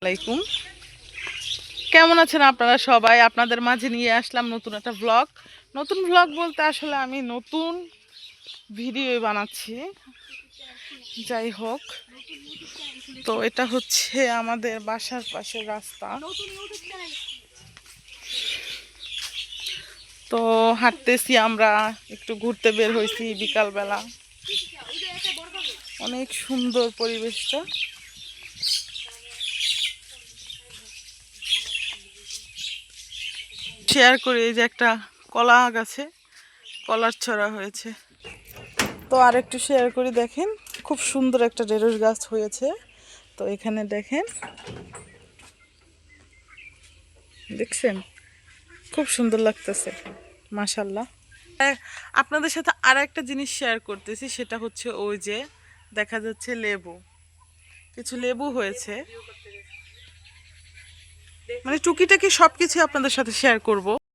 আলাইকুম, কেমন আছেন আপনারা সবাই? আপনাদের মাঝে নিয়ে আসলাম নতুন একটা ব্লগ। নতুন ব্লগ বলতে আসলে আমি নতুন ভিডিও বানাচ্ছি। যাই হোক, তো এটা হচ্ছে আমাদের বাসার পাশের রাস্তা। তো হাঁটতেছি, আমরা একটু ঘুরতে বের হয়েছি বিকালবেলা। অনেক সুন্দর পরিবেশটা। শেয়ার করি, এই যে একটা কলা গাছে কলার ছড়া হয়েছে। তো আর একটু শেয়ার করি, দেখেন খুব সুন্দর একটা ঢেঁড়স গাছ হয়েছে। তো এখানে দেখেন, দেখছেন খুব সুন্দর লাগতেছে, মাশাল্লাহ। আপনাদের সাথে আর একটা জিনিস শেয়ার করতেছি, সেটা হচ্ছে ওই যে দেখা যাচ্ছে লেবু, কিছু লেবু হয়েছে। মানে টুকিটাকি সবকিছু আপনাদের সাথে শেয়ার করব।